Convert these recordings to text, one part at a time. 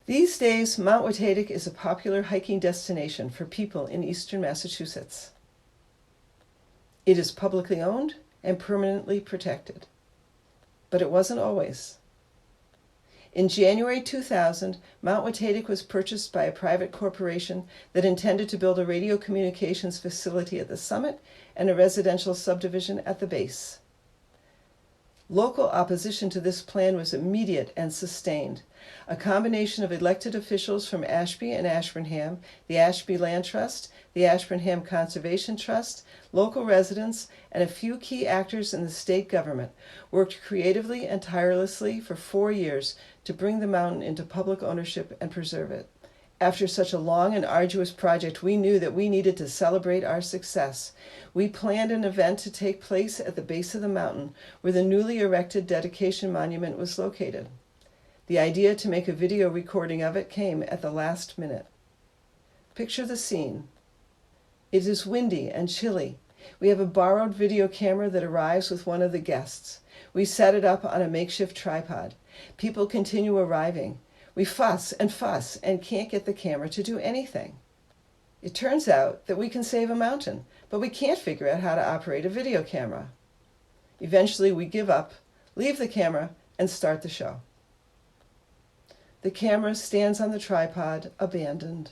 These days, Mount Watatic is a popular hiking destination for people in eastern Massachusetts. It is publicly owned and permanently protected. But it wasn't always. In January 2000, Mount Watatic was purchased by a private corporation that intended to build a radio communications facility at the summit and a residential subdivision at the base. Local opposition to this plan was immediate and sustained. A combination of elected officials from Ashby and Ashburnham, the Ashby Land Trust, the Ashburnham Conservation Trust, local residents, and a few key actors in the state government worked creatively and tirelessly for 4 years to bring the mountain into public ownership and preserve it. After such a long and arduous project, we knew that we needed to celebrate our success. We planned an event to take place at the base of the mountain, where the newly erected dedication monument was located. The idea to make a video recording of it came at the last minute. Picture the scene. It is windy and chilly. We have a borrowed video camera that arrives with one of the guests. We set it up on a makeshift tripod. People continue arriving. We fuss and can't get the camera to do anything. It turns out that we can save a mountain, but we can't figure out how to operate a video camera. Eventually we give up, leave the camera, and start the show. The camera stands on the tripod, abandoned.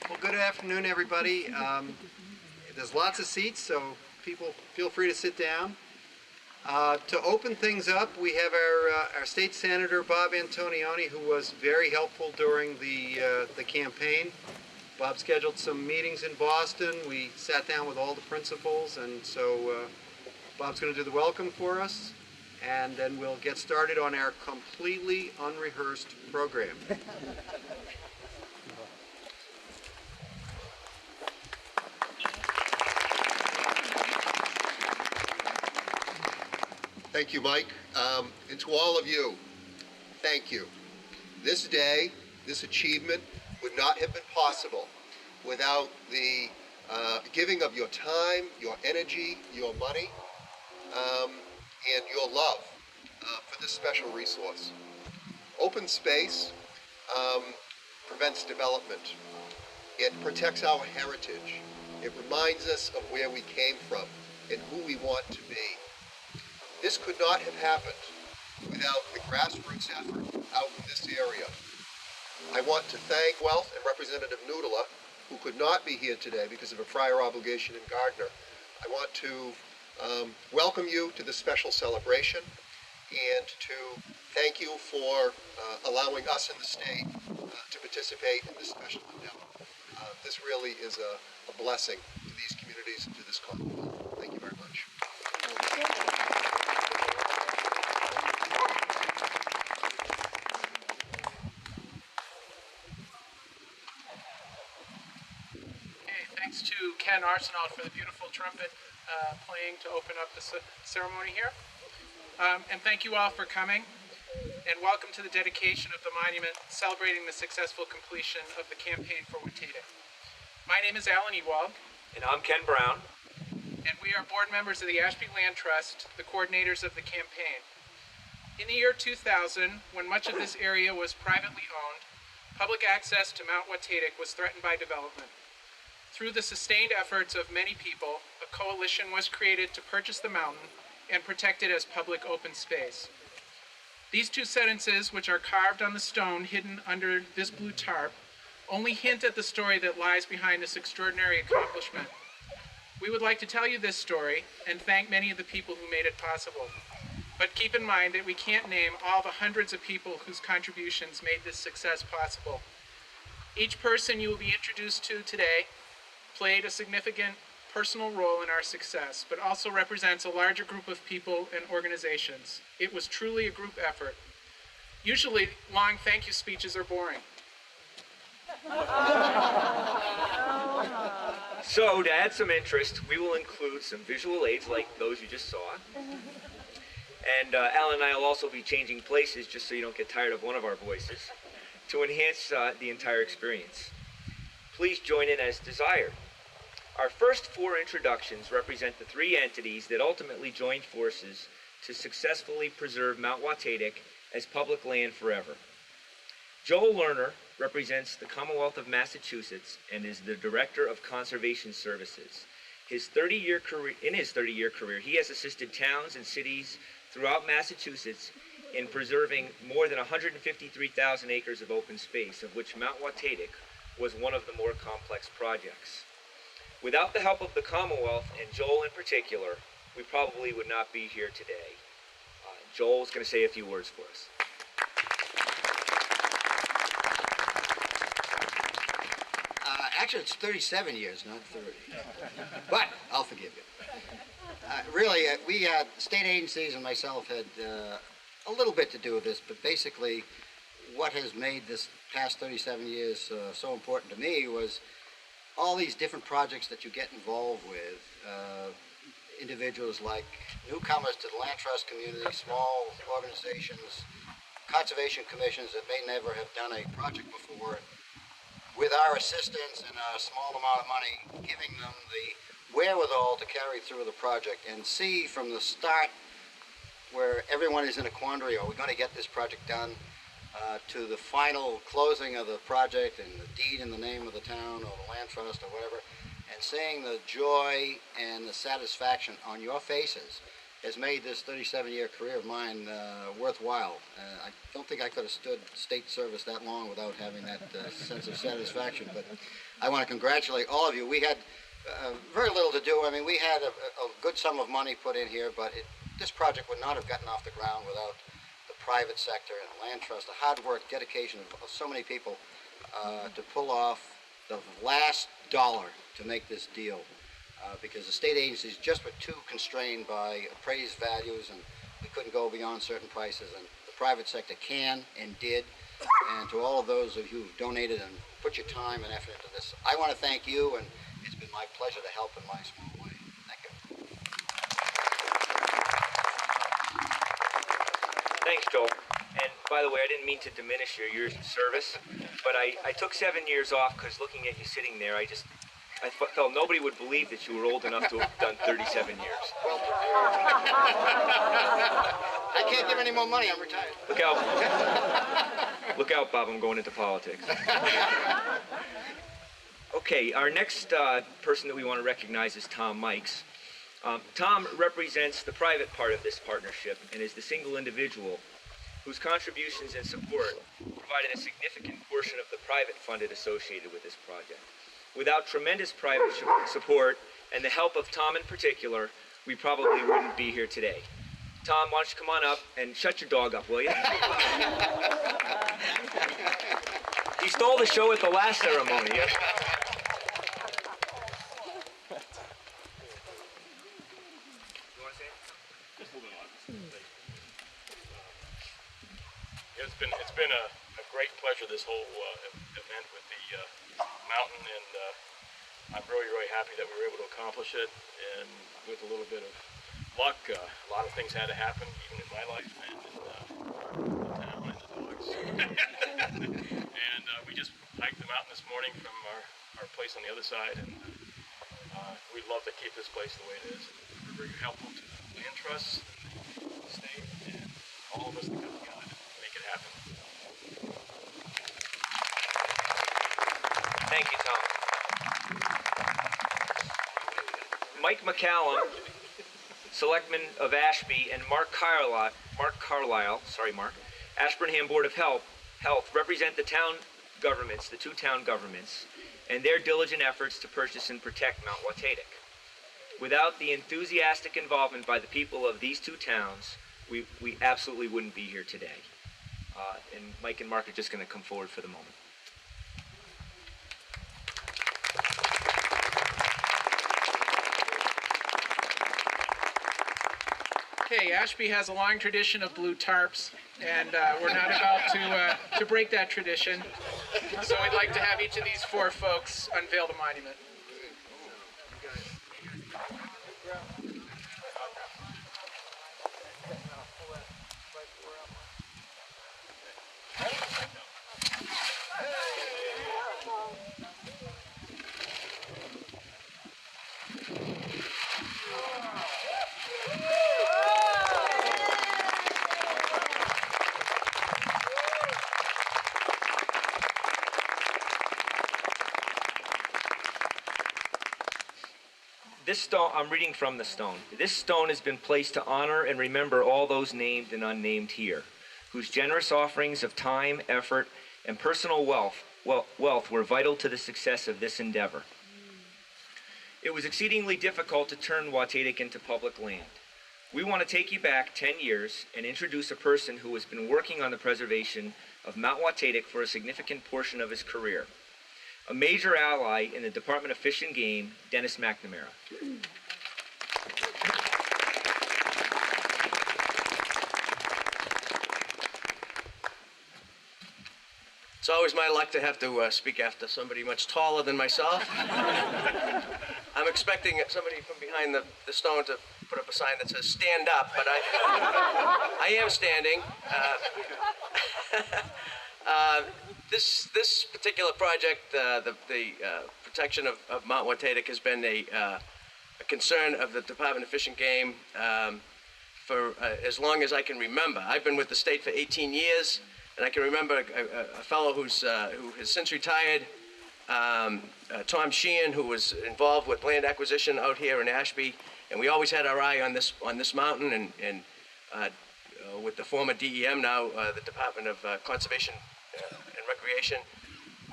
Well, good afternoon, everybody. There's lots of seats, so people feel free to sit down. To open things up, we have our state senator, Bob Antonioni, who was very helpful during the campaign. Bob scheduled some meetings in Boston. We sat down with all the principals, and so Bob's going to do the welcome for us, and then we'll get started on our completely unrehearsed program. Thank you, Mike. And to all of you, thank you. This day, this achievement would not have been possible without the giving of your time, your energy, your money, and your love for this special resource. Open space prevents development. It protects our heritage. It reminds us of where we came from and who we want to be. This could not have happened without the grassroots effort out in this area. I want to thank Wealth and Representative Noodler, who could not be here today because of a prior obligation in Gardner. I want to welcome you to this special celebration and to thank you for allowing us in the state to participate in this special endeavor. This really is a blessing to these communities and to this Commonwealth. Thank you very much. Thanks to Ken Arsenault for the beautiful trumpet playing to open up the ceremony here. And thank you all for coming, and welcome to the dedication of the monument celebrating the successful completion of the campaign for Watatic. My name is Alan Ewald. And I'm Ken Brown. And we are board members of the Ashby Land Trust, the coordinators of the campaign. In the year 2000, when much of this area was privately owned, public access to Mount Watatic was threatened by development. Through the sustained efforts of many people, a coalition was created to purchase the mountain and protect it as public open space. These two sentences, which are carved on the stone hidden under this blue tarp, only hint at the story that lies behind this extraordinary accomplishment. We would like to tell you this story and thank many of the people who made it possible. But keep in mind that we can't name all the hundreds of people whose contributions made this success possible. Each person you will be introduced to today played a significant personal role in our success, but also represents a larger group of people and organizations. It was truly a group effort. Usually, long thank you speeches are boring. So, to add some interest, we will include some visual aids like those you just saw. And Alan and I will also be changing places just so you don't get tired of one of our voices to enhance the entire experience. Please join in as desired. Our first four introductions represent the three entities that ultimately joined forces to successfully preserve Mount Watatic as public land forever. Joel Lerner represents the Commonwealth of Massachusetts and is the Director of Conservation Services. In his 30-year career, he has assisted towns and cities throughout Massachusetts in preserving more than 153,000 acres of open space, of which Mount Watatic was one of the more complex projects. Without the help of the Commonwealth, and Joel in particular, we probably would not be here today. Joel's going to say a few words for us. Actually, it's 37 years, not 30. But I'll forgive you. Really, we had state agencies and myself had a little bit to do with this, but basically what has made this past 37 years so important to me was all these different projects that you get involved with. Individuals like newcomers to the land trust community, small organizations, conservation commissions that may never have done a project before. With our assistance and a small amount of money, giving them the wherewithal to carry through the project and see from the start where everyone is in a quandary, are we going to get this project done, to the final closing of the project and the deed in the name of the town or the land trust or whatever, and seeing the joy and the satisfaction on your faces has made this 37-year career of mine worthwhile. I don't think I could have stood state service that long without having that sense of satisfaction, but I want to congratulate all of you. We had very little to do. I mean, we had a good sum of money put in here, but this project would not have gotten off the ground without the private sector and the land trust, the hard work, dedication of so many people to pull off the last dollar to make this deal. Because the state agencies just were too constrained by appraised values and we couldn't go beyond certain prices, and the private sector can and did. And to all of those of you who've donated and put your time and effort into this, I want to thank you, and it's been my pleasure to help in my small way. Thank you. Thanks, Joel. And by the way, I didn't mean to diminish your years of service, but I took 7 years off because looking at you sitting there, I felt nobody would believe that you were old enough to have done 37 years. Well, I can't give any more money. I'm retired. Look out. Look out, Bob. I'm going into politics. Okay, our next person that we want to recognize is Tom Mikes. Tom represents the private part of this partnership and is the single individual whose contributions and support provided a significant portion of the private funded associated with this project. Without tremendous private support and the help of Tom in particular, we probably wouldn't be here today. Tom, why don't you come on up and shut your dog up, will you? He stole the show at the last ceremony. Yeah? It's been a great pleasure, this whole event with the mountain, and I'm really happy that we were able to accomplish it. And with a little bit of luck, a lot of things had to happen, even in my life and in the town and the dogs. And we just hiked the mountain this morning from our place on the other side, and we'd love to keep this place the way it is. We're very helpful to the land trusts, the state, and all of us that come together to make it happen. Thank you, Tom. Mike McCallum, Selectman of Ashby, and Mark Carlisle, Ashburnham Board of Health represent the town governments, the two town governments, and their diligent efforts to purchase and protect Mount Watatic. Without the enthusiastic involvement by the people of these two towns, we absolutely wouldn't be here today. And Mike and Mark are just going to come forward for the moment. Okay, Ashby has a long tradition of blue tarps, and we're not about to break that tradition. So we'd like to have each of these four folks unveil the monument. This stone, I'm reading from the stone. This stone has been placed to honor and remember all those named and unnamed here, whose generous offerings of time, effort, and personal wealth were vital to the success of this endeavor. It was exceedingly difficult to turn Watatic into public land. We want to take you back 10 years and introduce a person who has been working on the preservation of Mount Watatic for a significant portion of his career. A major ally in the Department of Fish and Game, Dennis McNamara. It's always my luck to have to speak after somebody much taller than myself. I'm expecting somebody from behind the stone to put up a sign that says "Stand up," but I am standing. This particular project, the protection of Mount Watatic, has been a concern of the Department of Fish and Game for as long as I can remember. I've been with the state for 18 years, and I can remember a fellow who has since retired, Tom Sheehan, who was involved with land acquisition out here in Ashby, and we always had our eye on this mountain, and with the former DEM, now the Department of Conservation and Recreation,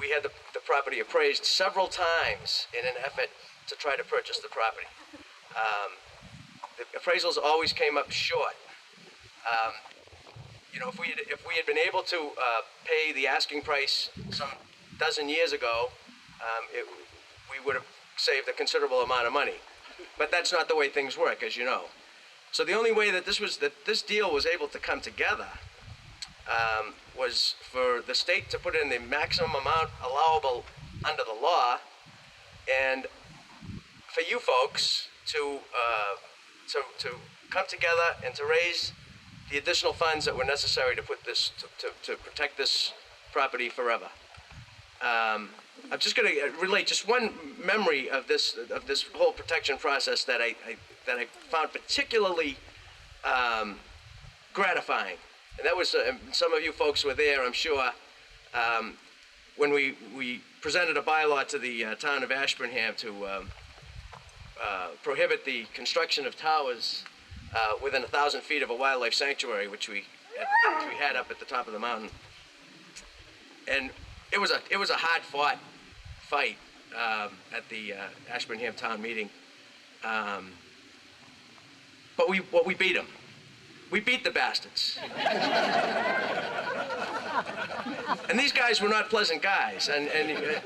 we had the property appraised several times in an effort to try to purchase the property. The appraisals always came up short. If we had been able to pay the asking price some dozen years ago, we would have saved a considerable amount of money. But that's not the way things work, as you know. So the only way that this deal was able to come together was for the state to put in the maximum amount allowable under the law, and for you folks to come together and to raise the additional funds that were necessary to put this to protect this property forever. I'm just going to relate just one memory of this whole protection process that I found particularly gratifying, and that was some of you folks were there, I'm sure, when we presented a bylaw to the town of Ashburnham to prohibit the construction of towers within 1,000 feet of a wildlife sanctuary, which we had up at the top of the mountain. And it was a hard-fought fight at the Ashburnham town meeting, but we beat them. We beat the bastards. And these guys were not pleasant guys. And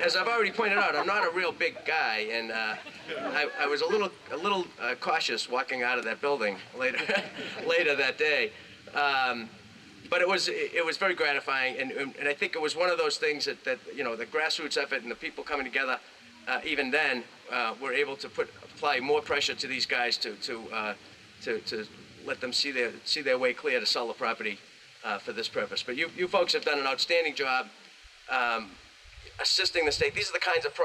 as I've already pointed out, I'm not a real big guy, and I was a little cautious walking out of that building later that day. But it was very gratifying, and I think it was one of those things that the grassroots effort and the people coming together, even then, were able to apply more pressure to these guys to let them see their way clear to sell the property for this purpose. But you folks have done an outstanding job assisting the state. These are the kinds of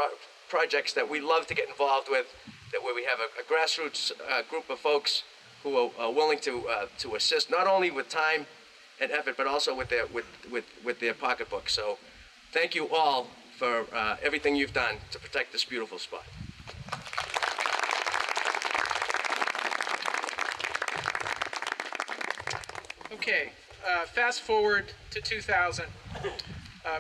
projects that we love to get involved with, where we have a grassroots group of folks who are willing to assist, not only with time and effort, but also with their pocketbook. So thank you all for everything you've done to protect this beautiful spot. Okay, fast forward to 2000.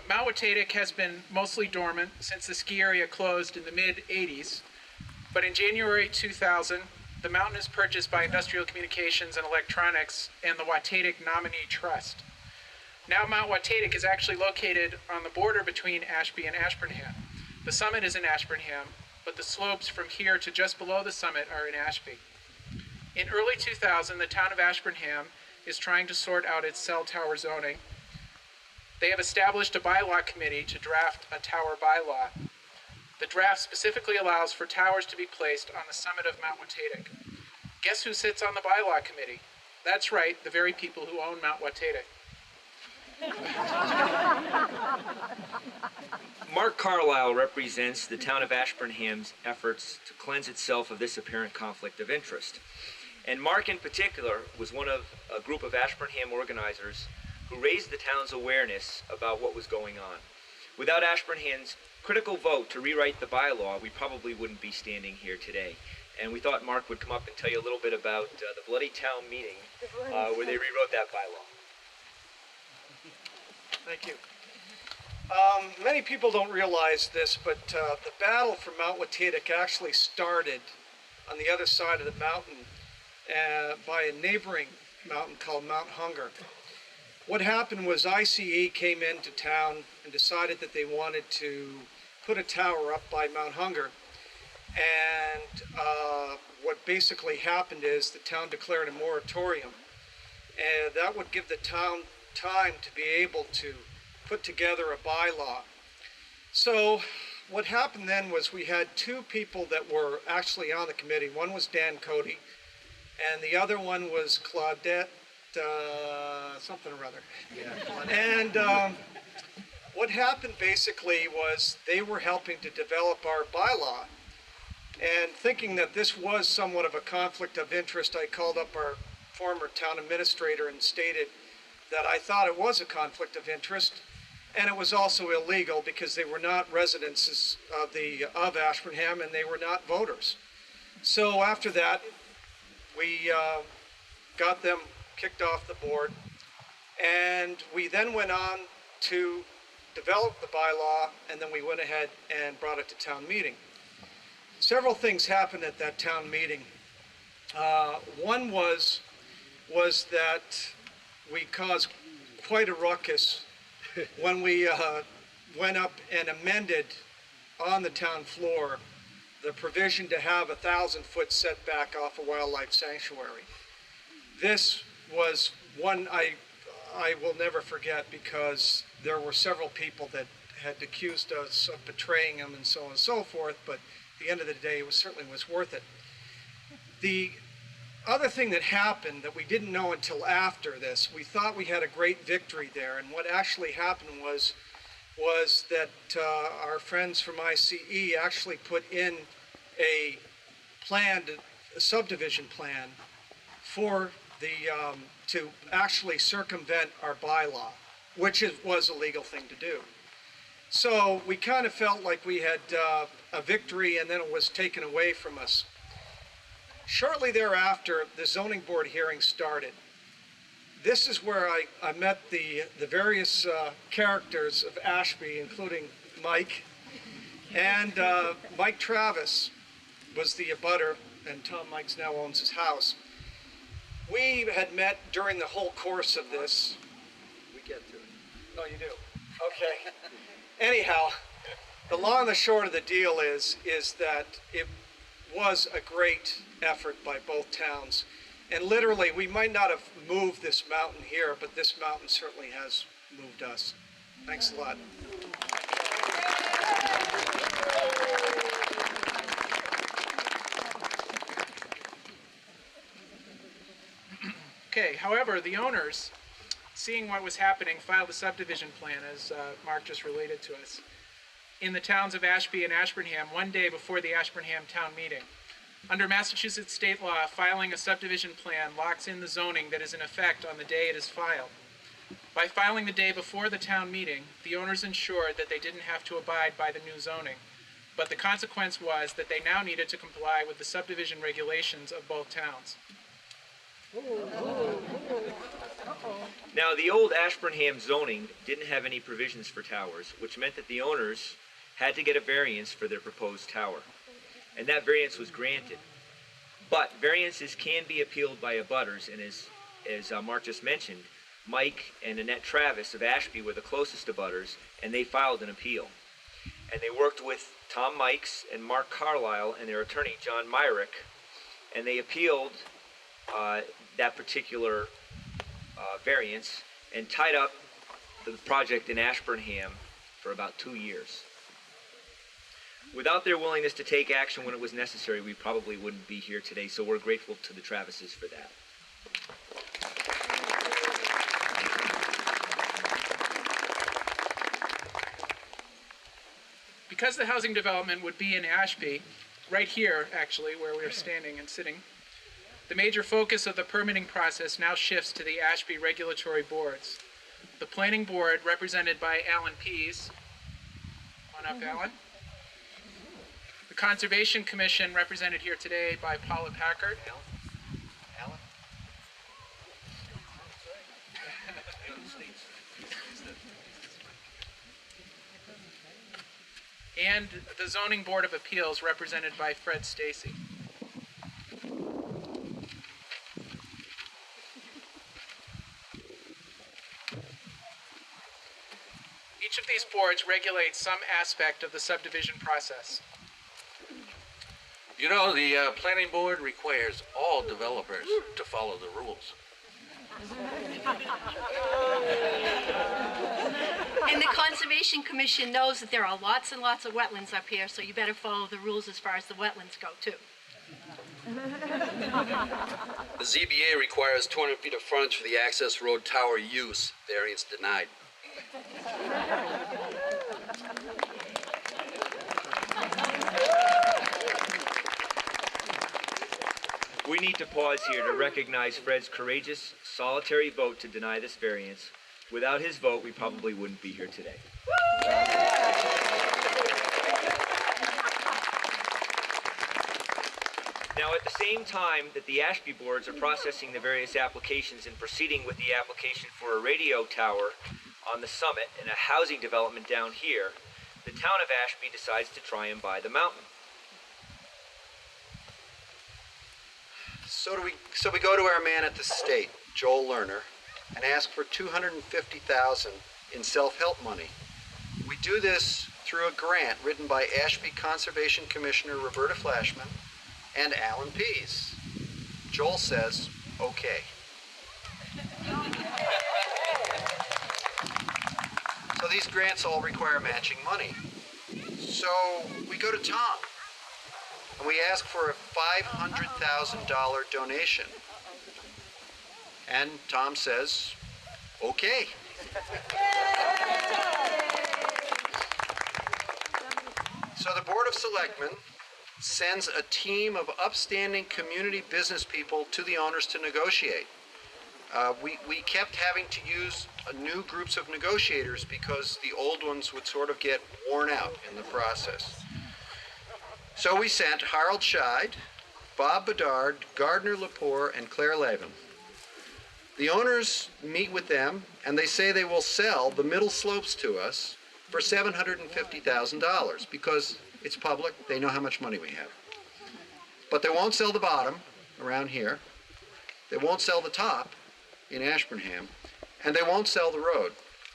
Mount Watatic has been mostly dormant since the ski area closed in the mid-'80s, but in January 2000, the mountain is purchased by Industrial Communications and Electronics and the Watatic Nominee Trust. Now Mount Watatic is actually located on the border between Ashby and Ashburnham. The summit is in Ashburnham, but the slopes from here to just below the summit are in Ashby. In early 2000, the town of Ashburnham is trying to sort out its cell tower zoning. They have established a bylaw committee to draft a tower bylaw. The draft specifically allows for towers to be placed on the summit of Mount Watatic. Guess who sits on the bylaw committee? That's right, the very people who own Mount Watatic. Mark Carlisle represents the town of Ashburnham's efforts to cleanse itself of this apparent conflict of interest. And Mark in particular was one of a group of Ashburnham organizers who raised the town's awareness about what was going on. Without Ashburnham's critical vote to rewrite the bylaw, we probably wouldn't be standing here today. And we thought Mark would come up and tell you a little bit about the bloody town meeting where they rewrote that bylaw. Thank you. Many people don't realize this, but the battle for Mount Watatic actually started on the other side of the mountain by a neighboring mountain called Mount Hunger. What happened was ICE came into town and decided that they wanted to put a tower up by Mount Hunger. And what basically happened is the town declared a moratorium. And that would give the town time to be able to put together a bylaw. So what happened then was we had two people that were actually on the committee. One was Dan Cody, and the other one was Claudette something or other. Yeah. And what happened basically was they were helping to develop our bylaw. And thinking that this was somewhat of a conflict of interest, I called up our former town administrator and stated that I thought it was a conflict of interest, and it was also illegal because they were not residents of Ashburnham and they were not voters. So after that, we got them kicked off the board, and we then went on to develop the bylaw, and then we went ahead and brought it to town meeting. Several things happened at that town meeting. One was that we caused quite a ruckus when we went up and amended on the town floor the provision to have a 1,000-foot setback off a wildlife sanctuary. This was one I will never forget because there were several people that had accused us of betraying them and so on and so forth, but at the end of the day, it certainly was worth it. The other thing that happened that we didn't know until after this, we thought we had a great victory there, and what actually happened was that our friends from ICE actually put in a subdivision plan for to actually circumvent our bylaw, which was a legal thing to do. So we kind of felt like we had a victory, and then it was taken away from us. Shortly thereafter, the zoning board hearing started. This is where I met the various characters of Ashby, including Mike. And Mike Travis was the abutter, and Tom Mikes now owns his house. We had met during the whole course of this. We get to it. Oh, you do? Okay. Anyhow, the long and the short of the deal is that it was a great effort by both towns. And literally, we might not have moved this mountain here, but this mountain certainly has moved us. Thanks a lot. Okay, however, the owners, seeing what was happening, filed a subdivision plan, as Mark just related to us, in the towns of Ashby and Ashburnham one day before the Ashburnham town meeting. Under Massachusetts state law, filing a subdivision plan locks in the zoning that is in effect on the day it is filed. By filing the day before the town meeting, the owners ensured that they didn't have to abide by the new zoning, but the consequence was that they now needed to comply with the subdivision regulations of both towns. Now, the old Ashburnham zoning didn't have any provisions for towers, which meant that the owners had to get a variance for their proposed tower. And that variance was granted. But variances can be appealed by abutters, and as Mark just mentioned, Mike and Annette Travis of Ashby were the closest abutters, and they filed an appeal. And they worked with Tom Mikes and Mark Carlisle and their attorney, John Myrick, and they appealed that particular variance and tied up the project in Ashburnham for about 2 years. Without their willingness to take action when it was necessary, we probably wouldn't be here today, so we're grateful to the Travises for that. Because the housing development would be in Ashby, right here actually, where we're standing and sitting, the major focus of the permitting process now shifts to the Ashby regulatory boards. The planning board, represented by Alan Pease, come on up, Alan. The Conservation Commission, represented here today by Paula Packard. Alan? And the Zoning Board of Appeals, represented by Fred Stacy. Each of these boards regulates some aspect of the subdivision process. You know, the planning board requires all developers to follow the rules. And the Conservation Commission knows that there are lots and lots of wetlands up here, so you better follow the rules as far as the wetlands go, too. The ZBA requires 200 feet of frontage for the access road tower use. Variance denied. We need to pause here to recognize Fred's courageous, solitary vote to deny this variance. Without his vote, we probably wouldn't be here today. Now, at the same time that the Ashby boards are processing the various applications and proceeding with the application for a radio tower on the summit and a housing development down here, the town of Ashby decides to try and buy the mountain. So we go to our man at the state, Joel Lerner, and ask for $250,000 in self-help money. We do this through a grant written by Ashby Conservation Commissioner Roberta Flashman and Alan Pease. Joel says, okay. So these grants all require matching money. So we go to Tom and we ask for a $500,000 donation. And Tom says, okay. So the Board of Selectmen sends a team of upstanding community business people to the owners to negotiate. We kept having to use new groups of negotiators because the old ones would sort of get worn out in the process. So we sent Harold Scheid, Bob Bedard, Gardner Lepore, and Claire Lavin. The owners meet with them, and they say they will sell the middle slopes to us for $750,000 because it's public, they know how much money we have. But they won't sell the bottom around here. They won't sell the top in Ashburnham, and they won't sell the road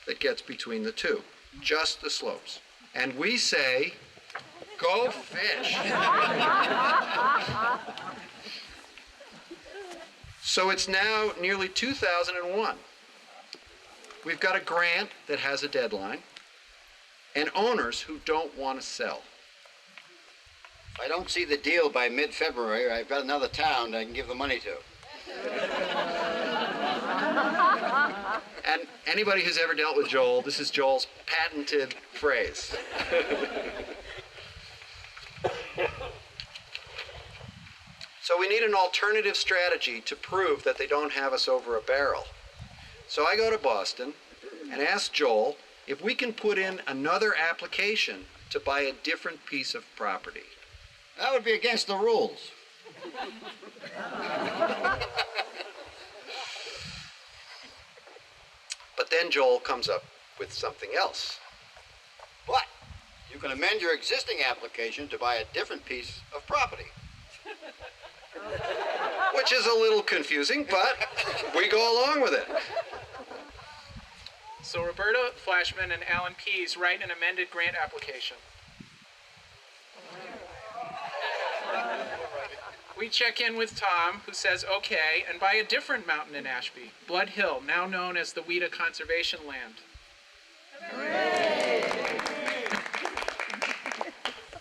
that gets between the two, just the slopes. And we say, go fish. So it's now nearly 2001. We've got a grant that has a deadline and owners who don't want to sell. If I don't see the deal by mid-February, I've got another town I can give the money to. And anybody who's ever dealt with Joel, this is Joel's patented phrase. So we need an alternative strategy to prove that they don't have us over a barrel. So I go to Boston and ask Joel if we can put in another application to buy a different piece of property. That would be against the rules. But then Joel comes up with something else. But you can amend your existing application to buy a different piece of property. which is a little confusing, but we go along with it. So Roberta Flashman and Alan Pease write an amended grant application. We check in with Tom, who says okay, and buy a different mountain in Ashby, Blood Hill, now known as the Weta Conservation Land.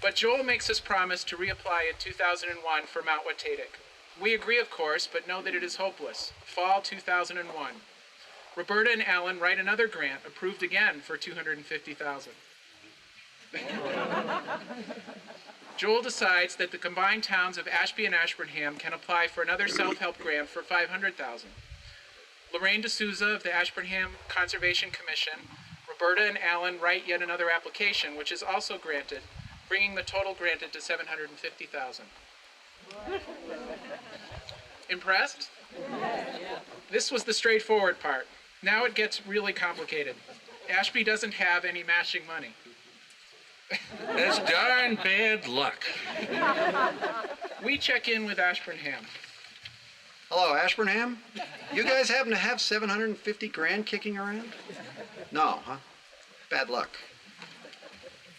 But Joel makes us promise to reapply in 2001 for Mount Watatic. We agree, of course, but know that it is hopeless. Fall 2001. Roberta and Alan write another grant, approved again for $250,000. Joel decides that the combined towns of Ashby and Ashburnham can apply for another self-help grant for $500,000. Lorraine D'Souza of the Ashburnham Conservation Commission, Roberta and Alan write yet another application, which is also granted, bringing the total granted to $750,000. Impressed? This was the straightforward part. Now it gets really complicated. Ashby doesn't have any matching money. That's darn bad luck. We check in with Ashburnham. Hello, Ashburnham? You guys happen to have 750 grand kicking around? No, huh? Bad luck.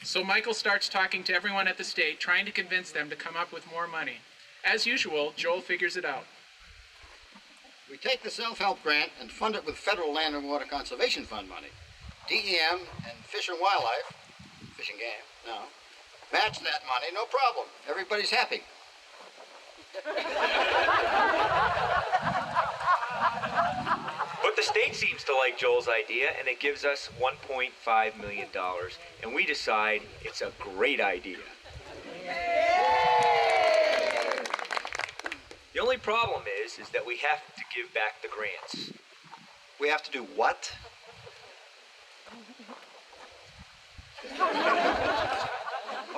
So Michael starts talking to everyone at the state, trying to convince them to come up with more money. As usual, Joel figures it out. We take the self-help grant and fund it with federal land and water conservation fund money. DEM and Fish and Wildlife, Fish and Game, no, match that money, no problem. Everybody's happy. But the state seems to like Joel's idea, and it gives us $1.5 million, and we decide it's a great idea. The only problem is that we have to give back the grants. We have to do what?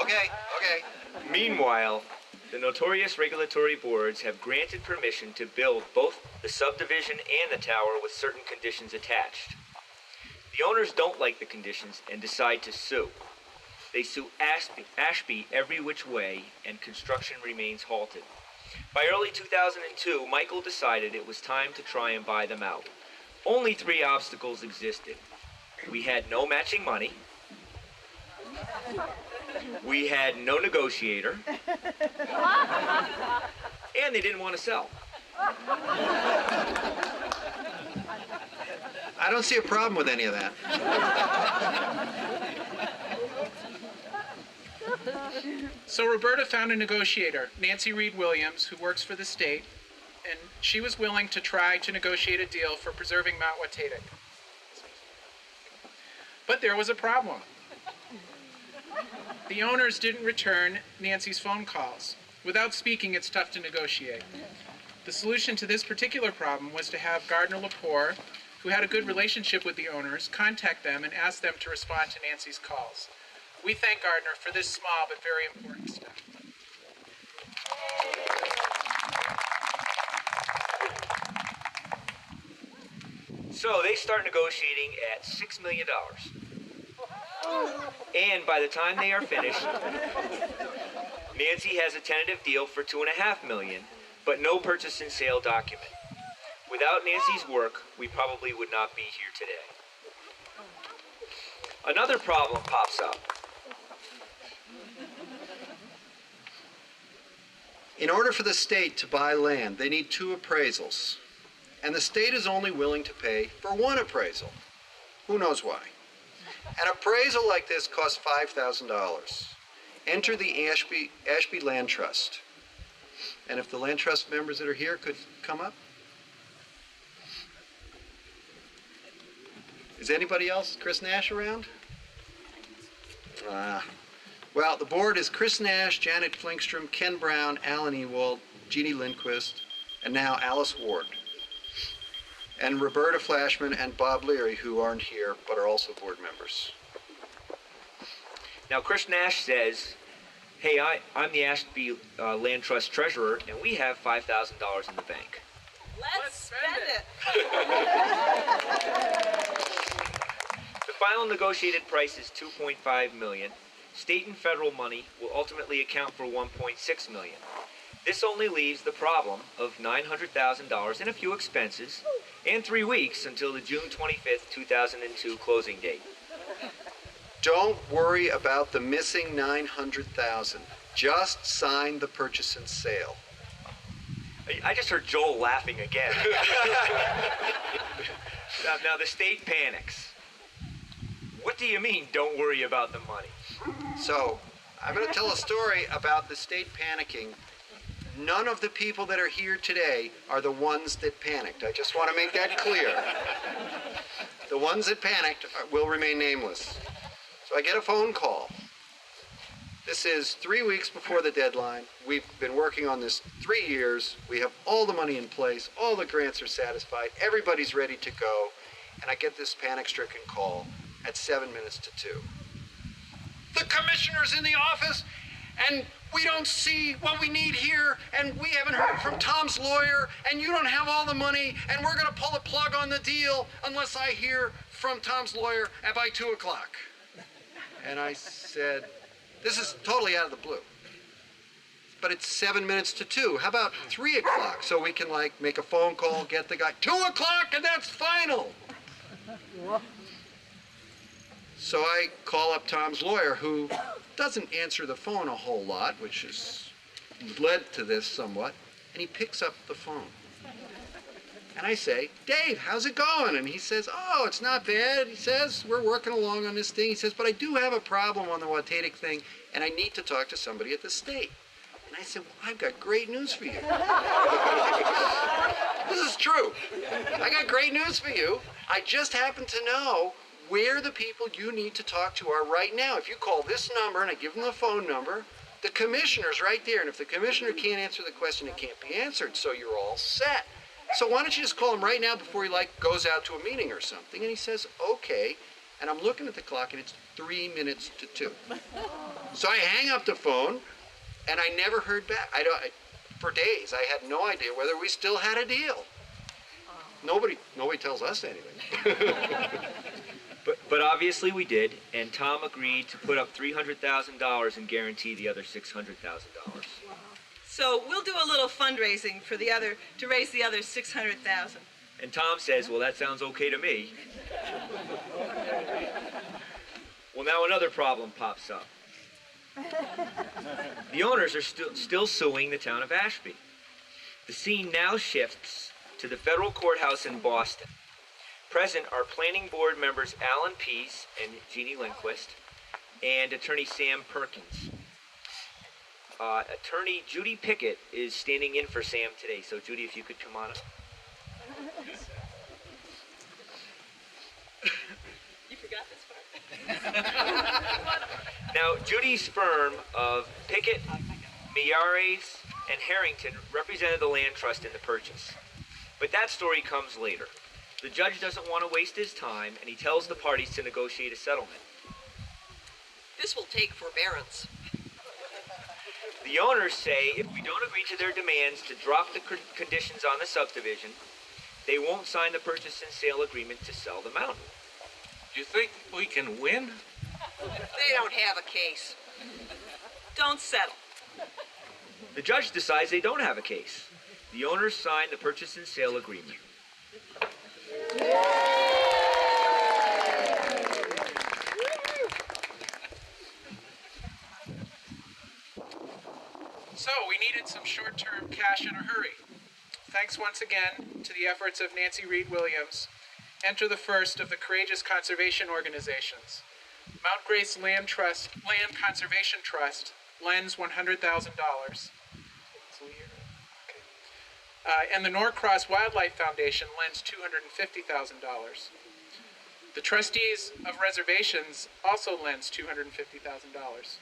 Okay. Meanwhile, the notorious regulatory boards have granted permission to build both the subdivision and the tower with certain conditions attached. The owners don't like the conditions and decide to sue. They sue Ashby every which way, and construction remains halted. By early 2002, Michael decided it was time to try and buy them out. Only 3 obstacles existed. We had no matching money. We had no negotiator. And they didn't want to sell. I don't see a problem with any of that. So Roberta found a negotiator, Nancy Reed Williams, who works for the state, and she was willing to try to negotiate a deal for preserving Mount Watatic. But there was a problem. The owners didn't return Nancy's phone calls. Without speaking, it's tough to negotiate. The solution to this particular problem was to have Gardner Lepore, who had a good relationship with the owners, contact them and ask them to respond to Nancy's calls. We thank Gardner for this small but very important step. So they start negotiating at $6 million. And by the time they are finished, Nancy has a tentative deal for $2.5 million, but no purchase and sale document. Without Nancy's work, we probably would not be here today. Another problem pops up. In order for the state to buy land, they need 2 appraisals. And the state is only willing to pay for 1 appraisal. Who knows why? An appraisal like this costs $5,000. Enter the Ashby Land Trust. And if the Land Trust members that are here could come up. Is anybody else, Chris Nash, around? Well, the board is Chris Nash, Janet Flinkstrom, Ken Brown, Alan Ewald, Jeannie Lindquist, and now Alice Ward. And Roberta Flashman and Bob Leary, who aren't here but are also board members. Now, Chris Nash says, hey, I'm the Ashby Land Trust treasurer, and we have $5,000 in the bank. Let's spend it. The final negotiated price is $2.5 million. State and federal money will ultimately account for $1.6 million. This only leaves the problem of $900,000 and a few expenses and 3 weeks until the June 25th, 2002 closing date. Don't worry about the missing 900,000. Just sign the purchase and sale. I just heard Joel laughing again. Now the state panics. What do you mean, don't worry about the money? So, I'm going to tell a story about the state panicking. None of the people that are here today are the ones that panicked. I just want to make that clear. The ones that panicked will remain nameless. So I get a phone call. This is 3 weeks before the deadline. We've been working on this 3 years. We have all the money in place. All the grants are satisfied. Everybody's ready to go. And I get this panic-stricken call at 7 minutes to 2. The commissioner's in the office, and we don't see what we need here, and we haven't heard from Tom's lawyer, and you don't have all the money, and we're going to pull the plug on the deal unless I hear from Tom's lawyer by 2 o'clock. And I said, this is totally out of the blue. But it's 7 minutes to 2. How about 3 o'clock so we can make a phone call, get the guy, 2 o'clock, and that's final. So I call up Tom's lawyer, who doesn't answer the phone a whole lot, which has led to this somewhat, and he picks up the phone. And I say, Dave, how's it going? And he says, oh, it's not bad. He says, we're working along on this thing. He says, but I do have a problem on the Watatic thing, and I need to talk to somebody at the state. And I said, well, I've got great news for you. This is true. I got great news for you. I just happen to know where the people you need to talk to are right now. If you call this number, and I give them the phone number, the commissioner's right there. And if the commissioner can't answer the question, it can't be answered, so you're all set. So why don't you just call him right now before he goes out to a meeting or something? And he says, okay. And I'm looking at the clock, and it's 3 minutes to 2. So I hang up the phone, and I never heard back. For days, I had no idea whether we still had a deal. Nobody tells us anything. But obviously we did, and Tom agreed to put up $300,000 and guarantee the other $600,000. So we'll do a little fundraising to raise the other $600,000. And Tom says, well, that sounds okay to me. Well, now another problem pops up. The owners are still suing the town of Ashby. The scene now shifts to the federal courthouse in Boston. Present are planning board members Alan Pease and Jeannie Lindquist, and attorney Sam Perkins. Attorney Judy Pickett is standing in for Sam today, so Judy, if you could come on up. You forgot this part. Now, Judy's firm of Pickett, Miyares, and Harrington represented the land trust in the purchase. But that story comes later. The judge doesn't want to waste his time, and he tells the parties to negotiate a settlement. This will take forbearance. The owners say if we don't agree to their demands to drop the conditions on the subdivision, they won't sign the purchase and sale agreement to sell the mountain. Do you think we can win? They don't have a case. Don't settle. The judge decides they don't have a case. The owners sign the purchase and sale agreement. So, we needed some short-term cash in a hurry. Thanks once again to the efforts of Nancy Reed Williams, enter the first of the courageous conservation organizations. Mount Grace Land Conservation Trust lends $100,000. And the Norcross Wildlife Foundation lends $250,000. The trustees of reservations also lends $250,000.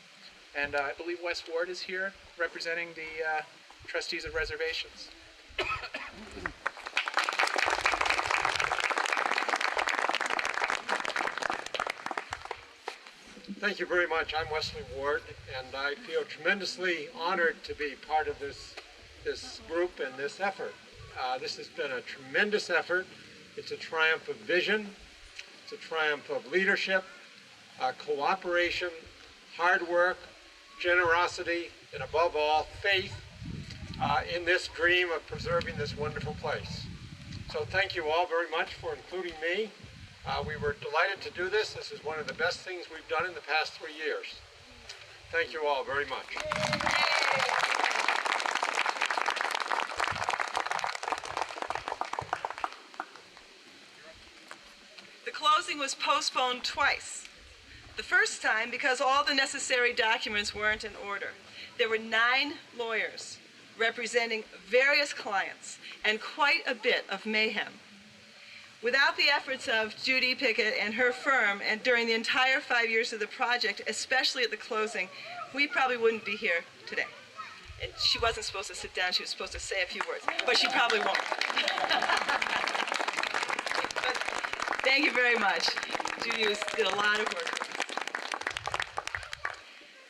And I believe Wes Ward is here representing the trustees of reservations. Thank you very much. I'm Wesley Ward, and I feel tremendously honored to be part of this group and this effort. This has been a tremendous effort. It's a triumph of vision. It's a triumph of leadership, cooperation, hard work, generosity, and above all, faith. in this dream of preserving this wonderful place. So thank you all very much for including me. We were delighted to do this. This is one of the best things we've done in the past 3 years. Thank you all very much. The closing was postponed twice. The first time because all the necessary documents weren't in order. There were 9 lawyers representing various clients and quite a bit of mayhem. Without the efforts of Judy Pickett and her firm, and during the entire 5 years of the project, especially at the closing, we probably wouldn't be here today. And she wasn't supposed to sit down, she was supposed to say a few words, but she probably won't. But thank you very much. Judy did a lot of work.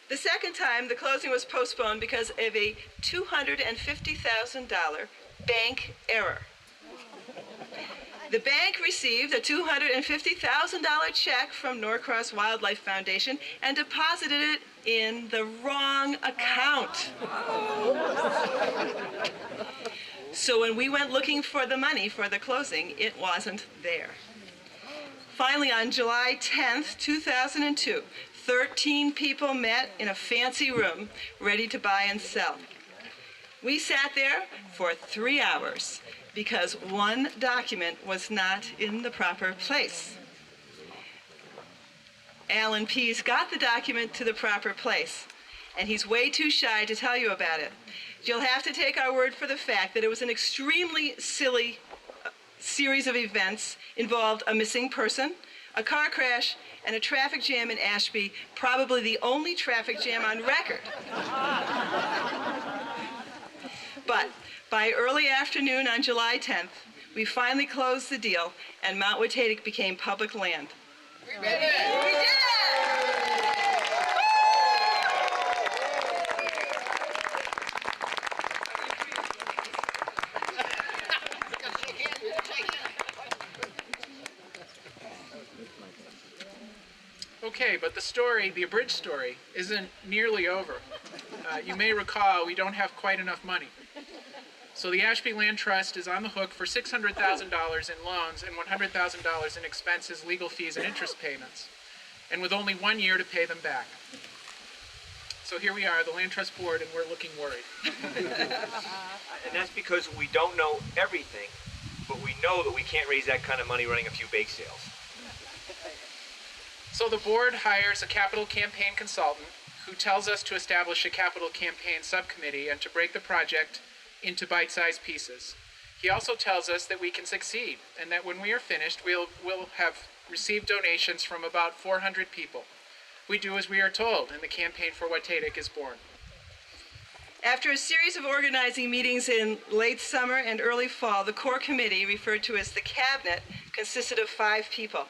The second time, the closing was postponed because of a $250,000 bank error. The bank received a $250,000 check from Norcross Wildlife Foundation and deposited it in the wrong account. So when we went looking for the money for the closing, it wasn't there. Finally, on July 10th, 2002, 13 people met in a fancy room ready to buy and sell. We sat there for 3 hours because one document was not in the proper place. Alan Pease got the document to the proper place, and he's way too shy to tell you about it. You'll have to take our word for the fact that it was an extremely silly series of events, involved a missing person, a car crash, and a traffic jam in Ashby, probably the only traffic jam on record. But by early afternoon on July 10th, we finally closed the deal, and Mount Watatic became public land. We did it! We did it! Okay, but the story, the abridged story, isn't nearly over. You may recall we don't have quite enough money. So the Ashby Land Trust is on the hook for $600,000 in loans and $100,000 in expenses, legal fees, and interest payments, and with only 1 year to pay them back. So here we are, the Land Trust Board, and we're looking worried. And that's because we don't know everything, but we know that we can't raise that kind of money running a few bake sales. So the board hires a capital campaign consultant who tells us to establish a capital campaign subcommittee and to break the project into bite-sized pieces. He also tells us that we can succeed and that when we are finished, we'll have received donations from about 400 people. We do as we are told, and the campaign for Watatic is born. After a series of organizing meetings in late summer and early fall, the core committee, referred to as the cabinet, consisted of 5 people.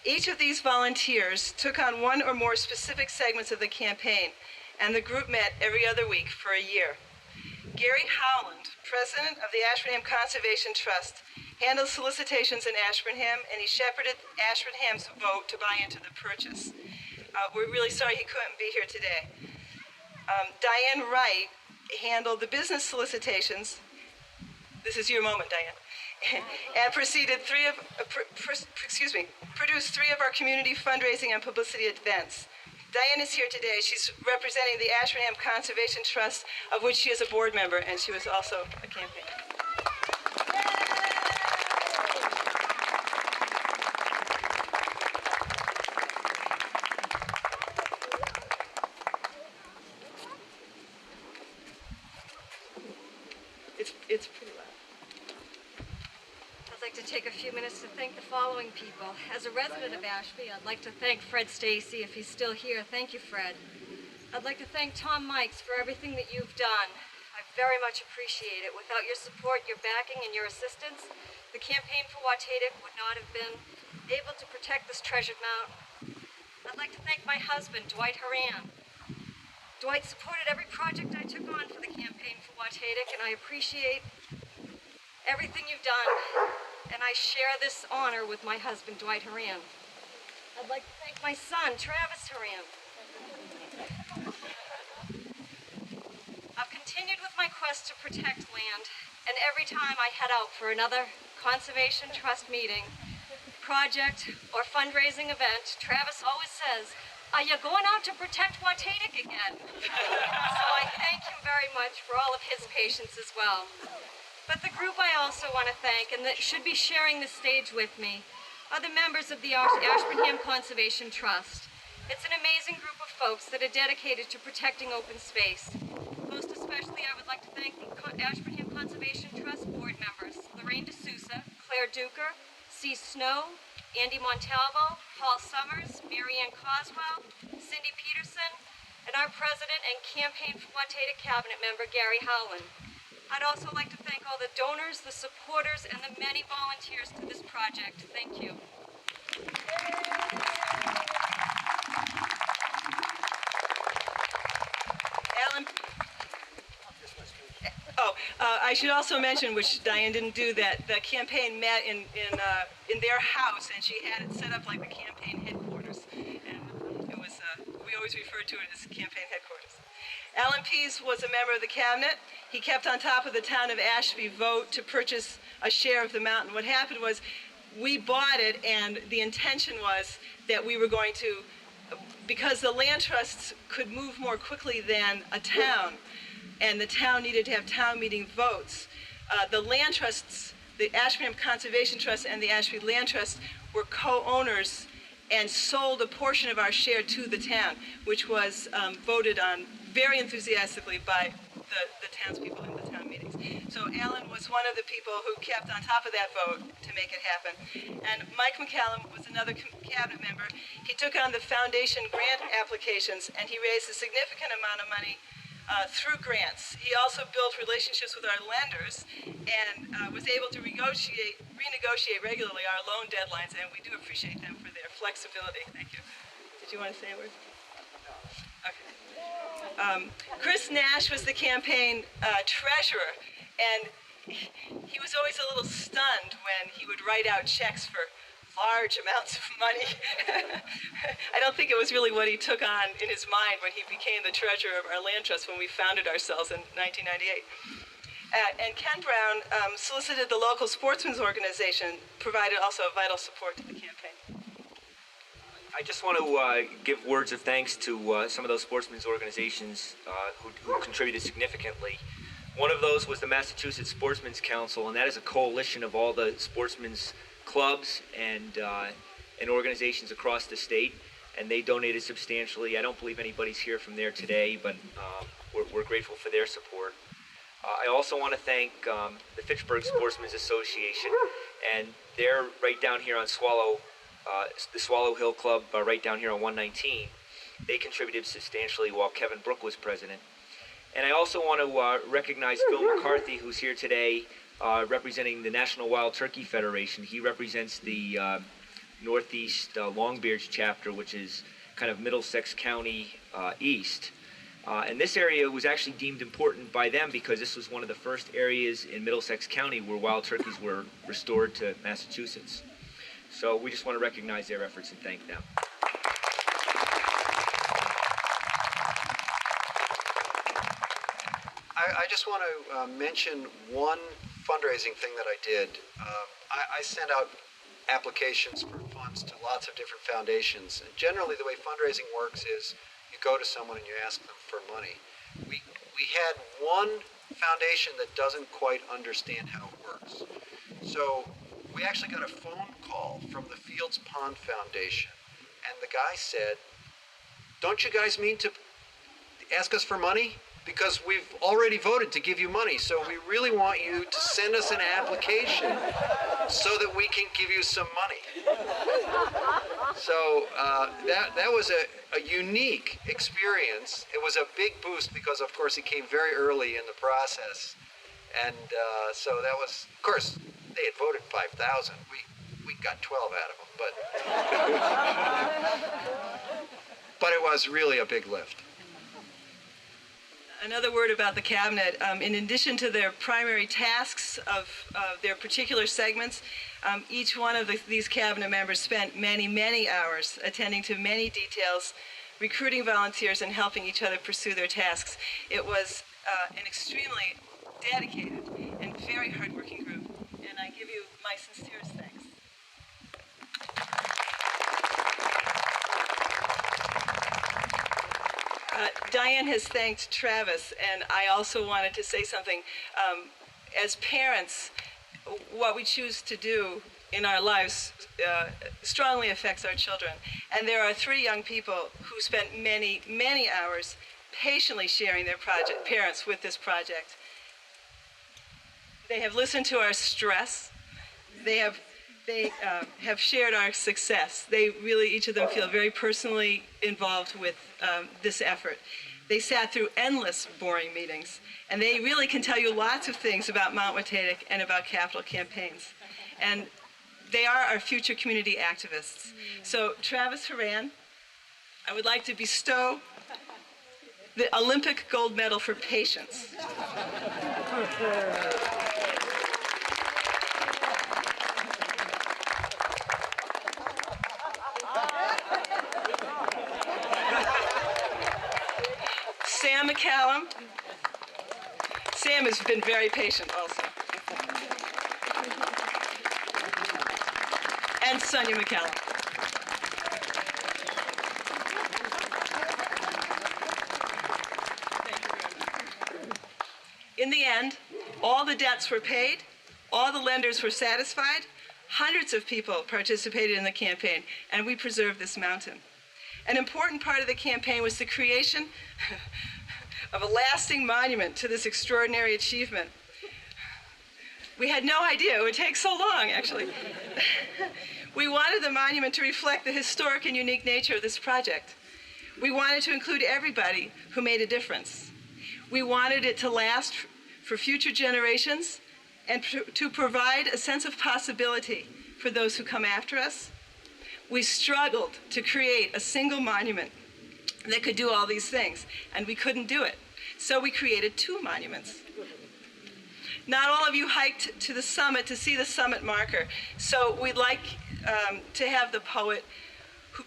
Each of these volunteers took on one or more specific segments of the campaign, and the group met every other week for a year. Gary Howland, president of the Ashburnham Conservation Trust, handled solicitations in Ashburnham, and he shepherded Ashburnham's vote to buy into the purchase. We're really sorry he couldn't be here today. Diane Wright handled the business solicitations. This is your moment, Diane. And produced 3 of our community fundraising and publicity events. Diane is here today. She's representing the Ashburnham Conservation Trust, of which she is a board member, and she was also a campaigner. It's pretty loud. I'd like to take a few minutes to thank the following people. As a resident of Ashby, I'd like to thank Fred Stacy, if he's still here. Thank you, Fred. I'd like to thank Tom Mikes for everything that you've done. I very much appreciate it. Without your support, your backing, and your assistance, the campaign for Watatic would not have been able to protect this treasured mountain. I'd like to thank my husband, Dwight Horan. Dwight supported every project I took on for the campaign for Watatic, and I appreciate everything you've done, and I share this honor with my husband, Dwight Horan. I'd like to thank my son, Travis Horan. I've continued with my quest to protect land, and every time I head out for another Conservation Trust meeting, project, or fundraising event, Travis always says, "Are you going out to protect Watatic again?" So I thank him very much for all of his patience as well. But the group I also want to thank, and that should be sharing the stage with me, are the members of the Ashburnham Conservation Trust. It's an amazing group of folks that are dedicated to protecting open space. Most especially, I would like to thank the Ashburnham Conservation Trust board members, Lorraine D'Souza, Claire Duker, C. Snow, Andy Montalvo, Paul Summers, Marianne Coswell, Cindy Peterson, and our president and Campaign for Watatic cabinet member, Gary Howland. I'd also like to thank all the donors, the supporters, and the many volunteers to this project. Thank you. Alan. I should also mention, which Diane didn't do, that the campaign met in their house, and she had it set up like the campaign headquarters. And it was, we always referred to it as campaign headquarters. Alan Pease was a member of the cabinet. He kept on top of the town of Ashby vote to purchase a share of the mountain. What happened was we bought it, and the intention was that we were going to, because the land trusts could move more quickly than a town, and the town needed to have town meeting votes. The land trusts, the Ashburnham Conservation Trust and the Ashby Land Trust, were co-owners and sold a portion of our share to the town, which was voted on very enthusiastically by the townspeople in the town meetings. So Alan was one of the people who kept on top of that vote to make it happen. And Mike McCallum was another cabinet member. He took on the foundation grant applications, and he raised a significant amount of money through grants. He also built relationships with our lenders and was able to renegotiate regularly our loan deadlines, and we do appreciate them for their flexibility. Thank you. Did you want to say a word? Okay. Chris Nash was the campaign treasurer, and he was always a little stunned when he would write out checks for large amounts of money. I don't think it was really what he took on in his mind when he became the treasurer of our land trust when we founded ourselves in 1998. And Ken Brown solicited the local sportsmen's organization, provided also vital support to the campaign. I just want to give words of thanks to some of those sportsmen's organizations who contributed significantly. One of those was the Massachusetts Sportsmen's Council, and that is a coalition of all the sportsmen's clubs and organizations across the state, and they donated substantially. I don't believe anybody's here from there today, but we're grateful for their support. I also want to thank the Fitchburg Sportsmen's Association, and they're right down here on the Swallow Hill Club, right down here on 119. They contributed substantially while Kevin Brook was president. And I also want to recognize Phil McCarthy, who's here today, representing the National Wild Turkey Federation. He represents the Northeast Longbeards chapter, which is kind of Middlesex County east. And this area was actually deemed important by them because this was one of the first areas in Middlesex County where wild turkeys were restored to Massachusetts. So we just want to recognize their efforts and thank them. I just want to mention one fundraising thing that I did. I sent out applications for funds to lots of different foundations. And generally, the way fundraising works is you go to someone and you ask them for money. We had one foundation that doesn't quite understand how it works. So we actually got a phone call from the Fields Pond Foundation, and the guy said, "Don't you guys mean to ask us for money? Because we've already voted to give you money, so we really want you to send us an application so that we can give you some money." So that was a unique experience. It was a big boost because, of course, it came very early in the process. And so that was, of course, they had voted 5,000. We got 12 out of them, but it was really a big lift. Another word about the cabinet. In addition to their primary tasks of their particular segments, each one of these cabinet members spent many, many hours attending to many details, recruiting volunteers, and helping each other pursue their tasks. It was an extremely dedicated, and very hardworking group, and I give you my sincerest thanks. Diane has thanked Travis, and I also wanted to say something. As parents, what we choose to do in our lives strongly affects our children. And there are 3 young people who spent many, many hours patiently sharing their parents with this project. They have listened to our stress. They have shared our success. They really, each of them, feel very personally involved with this effort. They sat through endless boring meetings, and they really can tell you lots of things about Mount Watatic and about capital campaigns. And they are our future community activists. So Travis Horan, I would like to bestow the Olympic gold medal for patience. Sam McCallum. Sam has been very patient also. And Sonia McCallum. In the end, all the debts were paid, all the lenders were satisfied, hundreds of people participated in the campaign, and we preserved this mountain. An important part of the campaign was the creation of a lasting monument to this extraordinary achievement. We had no idea it would take so long, actually. We wanted the monument to reflect the historic and unique nature of this project. We wanted to include everybody who made a difference. We wanted it to last for future generations and to provide a sense of possibility for those who come after us. We struggled to create a single monument that could do all these things, and we couldn't do it. So we created 2 monuments. Not all of you hiked to the summit to see the summit marker, so we'd like to have the poet who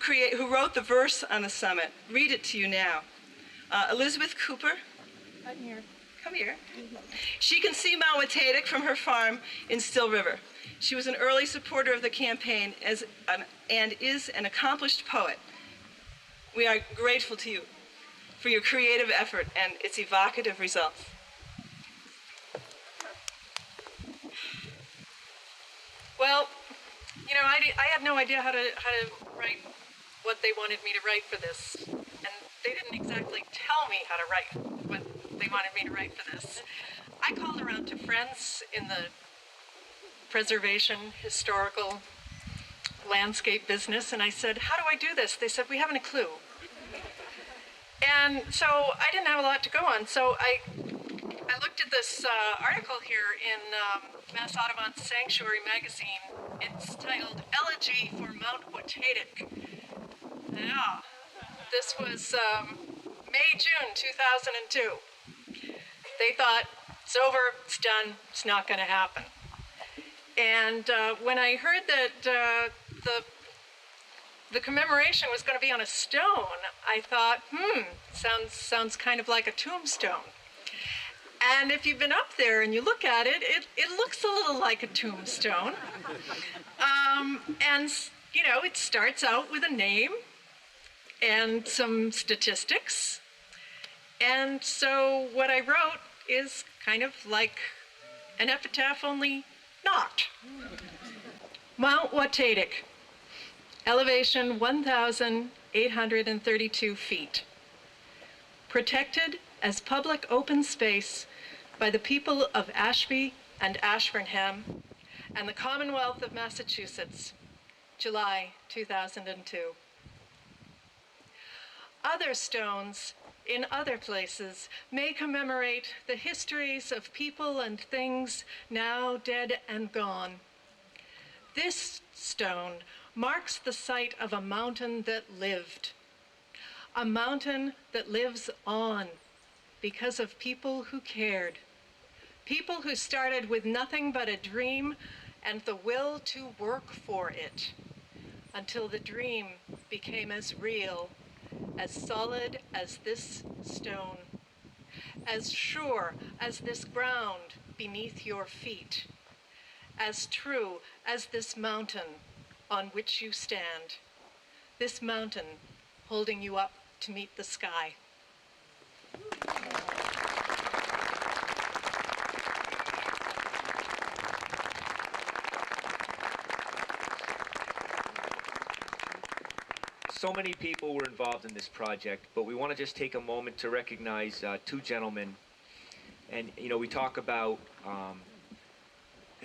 wrote the verse on the summit read it to you now. Elizabeth Cooper. Come here. She can see Mount Watatic from her farm in Still River. She was an early supporter of the campaign and is an accomplished poet. We are grateful to you for your creative effort and its evocative results. Well, you know, I had no idea how to write what they wanted me to write for this, and they didn't exactly tell me how to write what they wanted me to write for this. I called around to friends in the preservation, historical, landscape business, and I said, how do I do this? They said, we haven't a clue. And so I didn't have a lot to go on, so I looked at this article here in Mass Audubon Sanctuary magazine. It's titled Elegy for Mount Watatic. Yeah, this was May, June 2002. They thought, it's over, it's done, it's not going to happen. And when I heard that the commemoration was going to be on a stone, I thought, sounds kind of like a tombstone. And if you've been up there and you look at it, it looks a little like a tombstone. And, you know, it starts out with a name and some statistics. And so what I wrote is kind of like an epitaph, only not. Mount Watatic, elevation 1,832 feet. Protected as public open space by the people of Ashby and Ashburnham and the Commonwealth of Massachusetts, July 2002. Other stones in other places may commemorate the histories of people and things now dead and gone. This stone marks the site of a mountain that lived, a mountain that lives on because of people who cared, people who started with nothing but a dream and the will to work for it until the dream became as real, as solid as this stone, as sure as this ground beneath your feet, as true as this mountain on which you stand, this mountain holding you up to meet the sky. So many people were involved in this project, but we want to just take a moment to recognize two gentlemen. And, you know, we talk about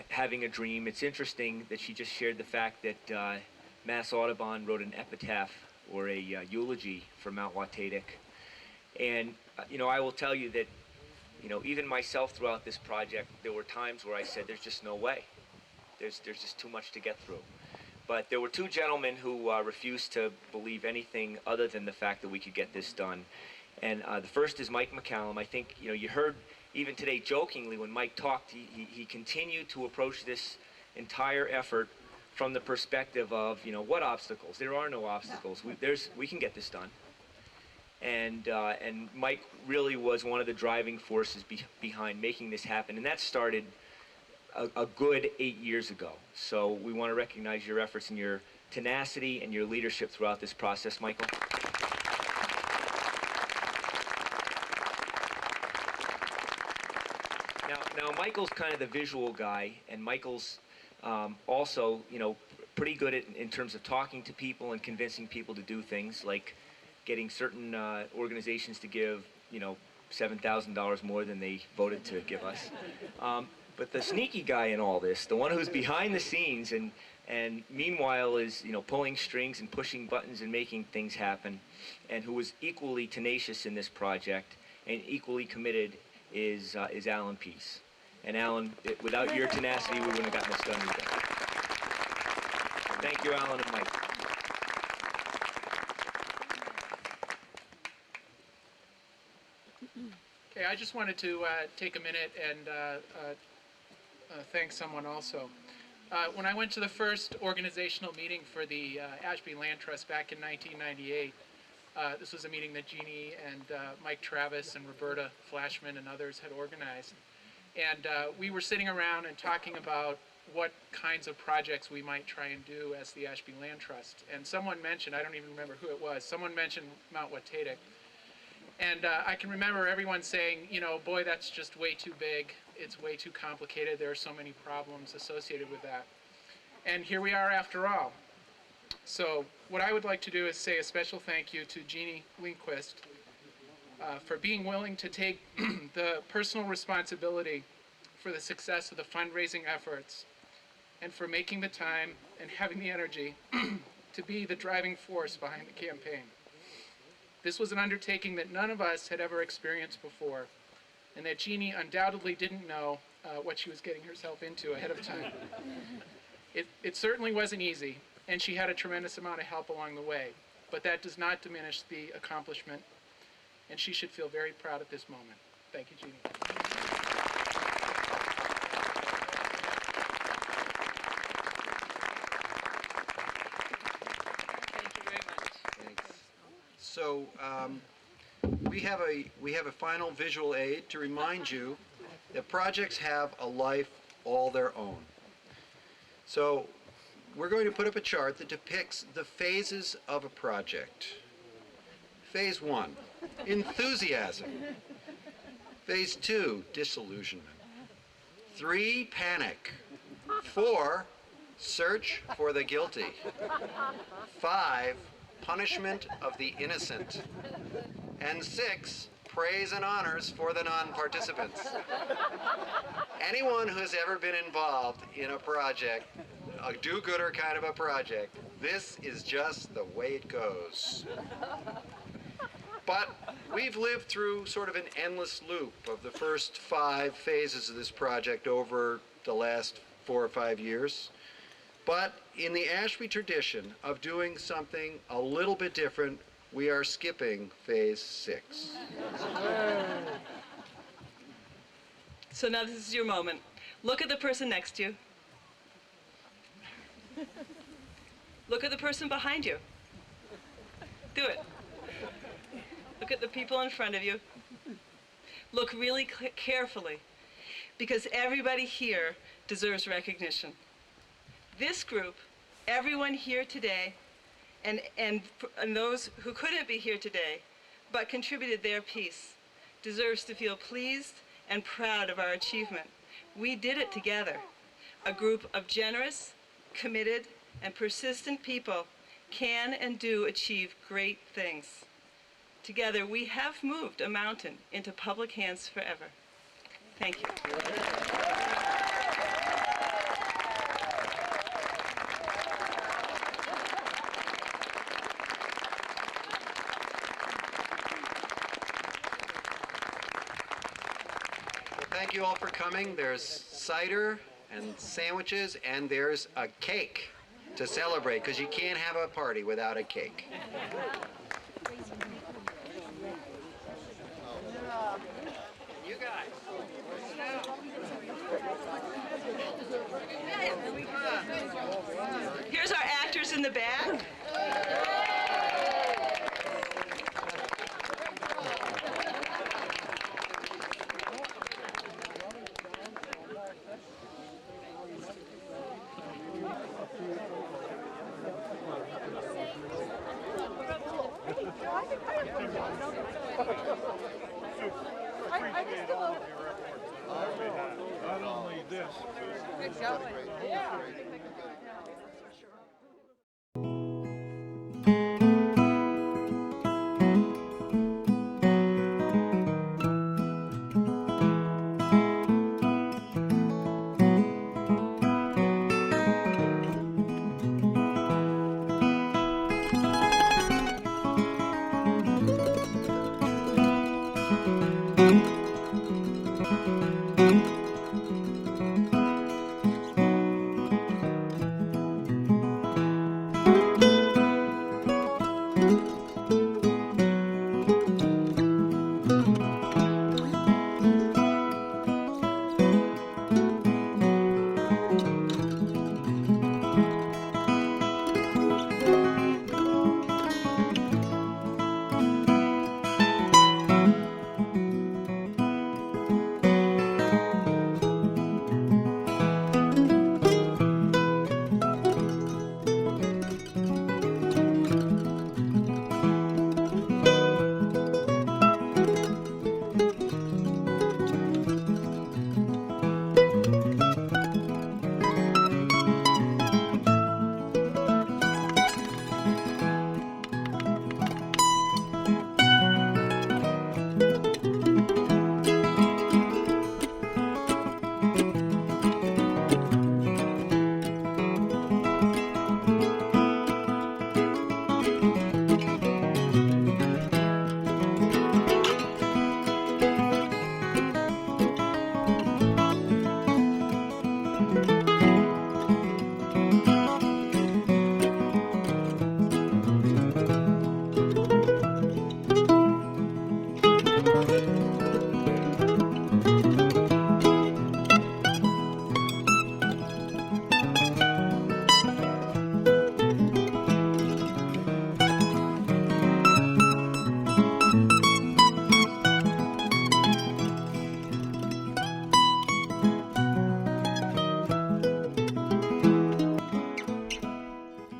having a dream. It's interesting that she just shared the fact that Mass Audubon wrote an epitaph or a eulogy for Mount Watatic. And, you know, I will tell you that, you know, even myself throughout this project, there were times where I said, there's just no way. There's just too much to get through. But there were two gentlemen who refused to believe anything other than the fact that we could get this done. And the first is Mike McCallum. I think, you know, you heard even today jokingly when Mike talked, he continued to approach this entire effort from the perspective of, you know, what obstacles? There are no obstacles. We can get this done. And Mike really was one of the driving forces behind making this happen. And that started a good 8 years ago. So we want to recognize your efforts and your tenacity and your leadership throughout this process, Michael. Now Michael's kind of the visual guy, and Michael's also, you know, pretty good in terms of talking to people and convincing people to do things, like getting certain organizations to give, you know, $7,000 more than they voted to give us. But the sneaky guy in all this, the one who's behind the scenes and meanwhile is, you know, pulling strings and pushing buttons and making things happen, and who was equally tenacious in this project and equally committed is Alan Peace. And Alan, without your tenacity, we wouldn't have gotten this done either. Thank you, Alan and Mike. Okay, I just wanted to take a minute and thank someone also. When I went to the first organizational meeting for the Ashby Land Trust back in 1998, this was a meeting that Jeannie and Mike Travis and Roberta Flashman and others had organized. And we were sitting around and talking about what kinds of projects we might try and do as the Ashby Land Trust. And someone mentioned, I don't even remember who it was, someone mentioned Mount Watatic. And I can remember everyone saying, you know, boy, that's just way too big. It's way too complicated. There are so many problems associated with that. And here we are after all. So what I would like to do is say a special thank you to Jeannie Lindquist for being willing to take the personal responsibility for the success of the fundraising efforts, and for making the time and having the energy to be the driving force behind the campaign. This was an undertaking that none of us had ever experienced before, and that Jeannie undoubtedly didn't know what she was getting herself into ahead of time. It certainly wasn't easy, and she had a tremendous amount of help along the way, but that does not diminish the accomplishment, and she should feel very proud at this moment. Thank you, Jeannie. So we have a final visual aid to remind you that projects have a life all their own. So we're going to put up a chart that depicts the phases of a project. Phase 1, enthusiasm. Phase 2, disillusionment. 3, panic. 4, search for the guilty. 5, punishment of the innocent. And 6, praise and honors for the non-participants. Anyone who has ever been involved in a project, a do-gooder kind of a project, this is just the way it goes. But we've lived through sort of an endless loop of the first 5 phases of this project over the last 4 or 5 years. But in the Ashby tradition of doing something a little bit different, we are skipping phase 6. So now this is your moment. Look at the person next to you. Look at the person behind you. Do it. Look at the people in front of you. Look really carefully, because everybody here deserves recognition. This group, everyone here today, and those who couldn't be here today, but contributed their piece, deserves to feel pleased and proud of our achievement. We did it together. A group of generous, committed, and persistent people can and do achieve great things. Together, we have moved a mountain into public hands forever. Thank you. Thank you all for coming. There's cider and sandwiches, and there's a cake to celebrate, because you can't have a party without a cake. You guys. Here's our actors in the back. Not only this. Good job. Yeah.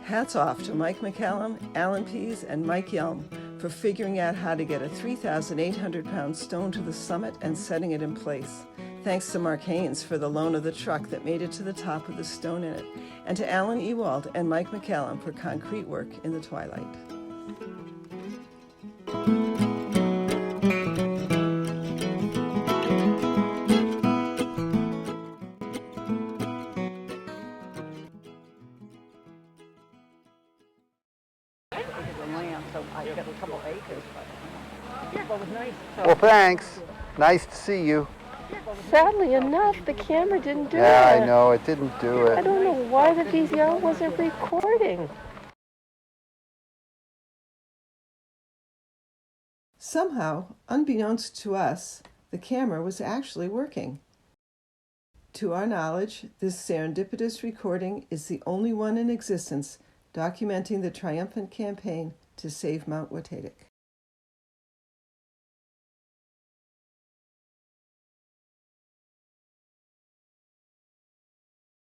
Hats off to Mike McCallum, Alan Pease, and Mike Yelm for figuring out how to get a 3,800-pound stone to the summit and setting it in place. Thanks to Mark Haynes for the loan of the truck that made it to the top with the stone in it, and to Alan Ewald and Mike McCallum for concrete work in the twilight. Well, thanks. Nice to see you. Sadly enough, the camera didn't do it. Yeah, I know. It didn't do it. I don't know why the VCR wasn't recording. Somehow, unbeknownst to us, the camera was actually working. To our knowledge, this serendipitous recording is the only one in existence documenting the triumphant campaign to save Mount Watatic.